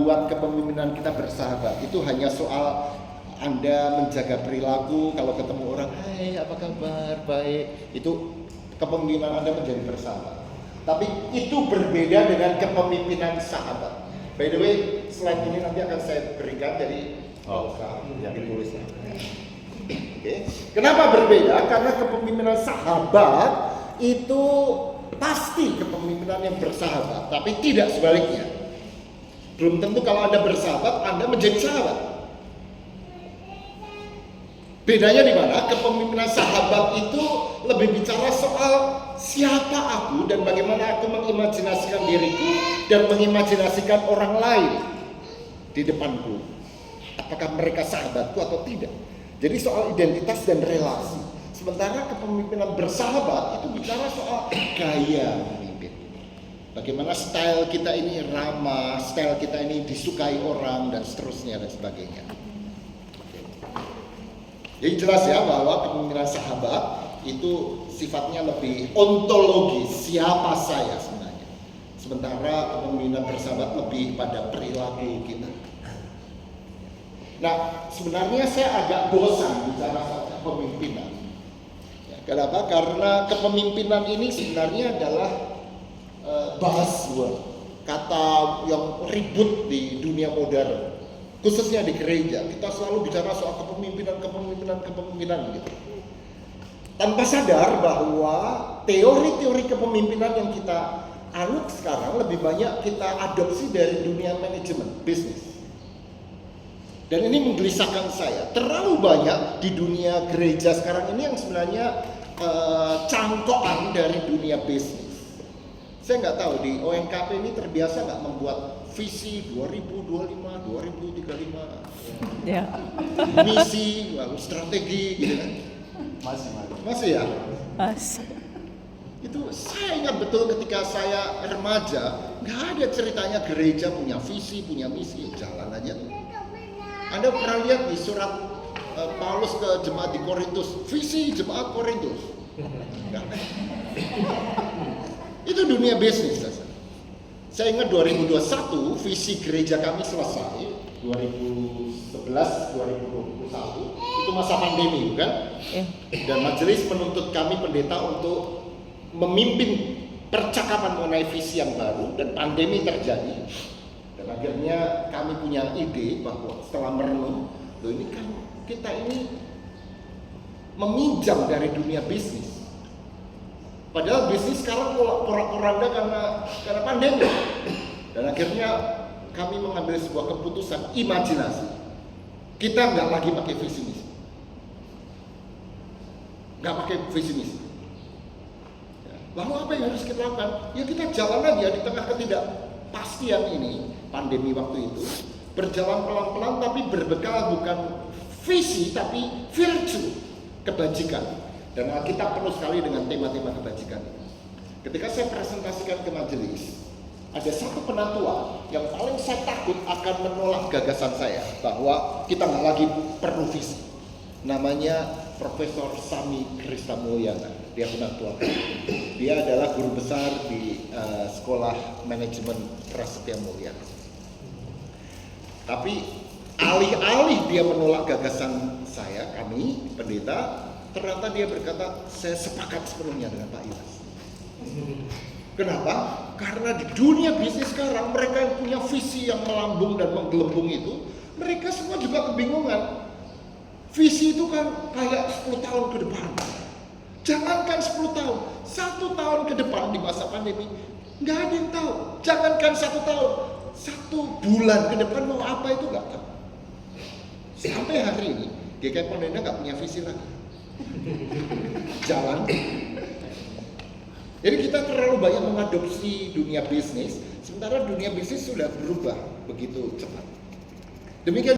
membuat kepemimpinan kita bersahabat. Itu hanya soal Anda menjaga perilaku, kalau ketemu orang, hai apa kabar, baik, itu kepemimpinan Anda menjadi bersahabat. Tapi itu berbeda dengan kepemimpinan sahabat. By the way, slide ini nanti akan saya berikan, jadi yang ditulis. Oke. Kenapa berbeda? Karena kepemimpinan sahabat itu pasti kepemimpinan yang bersahabat, tapi tidak sebaliknya. Belum tentu kalau Anda bersahabat, Anda menjadi sahabat. Bedanya di mana? Kepemimpinan sahabat itu lebih bicara soal siapa aku dan bagaimana aku mengimajinasikan diriku dan mengimajinasikan orang lain di depanku. Apakah mereka sahabatku atau tidak? Jadi soal identitas dan relasi. Sementara kepemimpinan bersahabat itu bicara soal gaya memimpin. Bagaimana style kita ini ramah, style kita ini disukai orang dan seterusnya dan sebagainya. Jadi jelas ya bahwa kepemimpinan sahabat itu sifatnya lebih ontologis, siapa saya sebenarnya. Sementara kepemimpinan bersahabat lebih pada perilaku kita. Nah, sebenarnya saya agak bosan bicara soal kepemimpinan. Ya, kenapa? Karena kepemimpinan ini sebenarnya adalah buzzword, kata yang ribut di dunia modern. Khususnya di gereja, kita selalu bicara soal kepemimpinan gitu. Tanpa sadar bahwa teori-teori kepemimpinan yang kita anut sekarang lebih banyak kita adopsi dari dunia manajemen, bisnis. Dan ini menggelisahkan saya, terlalu banyak di dunia gereja sekarang ini yang sebenarnya cangkokan dari dunia bisnis. Saya nggak tahu di ONKP ini terbiasa nggak membuat visi 2025, 2035, ya. misi, lalu strategi gitu kan? Masih ya? Mas. Itu saya ingat betul ketika saya remaja, nggak ada ceritanya gereja punya visi, punya misi, jalan aja tuh. Anda pernah lihat di surat Paulus ke jemaat di Korintus, visi jemaat Korintus? Nggak ada. Itu dunia bisnis. Saya ingat 2021 visi gereja kami selesai, 2011, 2021 itu masa pandemi bukan? Dan majelis menuntut kami pendeta untuk memimpin percakapan mengenai visi yang baru dan pandemi terjadi. Dan akhirnya kami punya ide bahwa setelah merenung, loh ini kan kita ini meminjam dari dunia bisnis. Padahal bisnis sekarang porak-poranda karena pandemi. Dan akhirnya kami mengambil sebuah keputusan imajinasi. Kita nggak lagi pakai visi misi. Nggak pakai visi misi. Lalu apa yang harus kita lakukan? Ya kita jalan aja di tengah ketidakpastian ini, pandemi waktu itu. Berjalan pelan-pelan tapi berbekal bukan visi tapi virtue, kebajikan. Dan kita penuh sekali dengan tema-tema kebajikan. Ketika saya presentasikan ke majelis, ada satu penatua yang paling saya takut akan menolak gagasan saya bahwa kita nggak lagi perlu visi. Namanya Profesor Sami Kristamulyana. Dia penatua. Dia adalah guru besar di Sekolah Manajemen Prasetya Mulia. Tapi alih-alih dia menolak gagasan saya, kami pendeta, ternyata dia berkata, saya sepakat sepenuhnya dengan Pak Iwas. Kenapa? Karena di dunia bisnis sekarang mereka yang punya visi yang melambung dan menggelembung itu, mereka semua juga kebingungan. Visi itu kan kayak 10 tahun ke depan. Jangankan 10 tahun, 1 tahun ke depan di masa pandemi, nggak ada yang tahu. Jangankan 1 tahun, 1 bulan ke depan mau apa itu nggak tahu. Sampai hari ini, GKI Pondok nggak punya visi lagi. Jalan. Jadi kita terlalu banyak mengadopsi dunia bisnis, sementara dunia bisnis sudah berubah begitu cepat. Demikian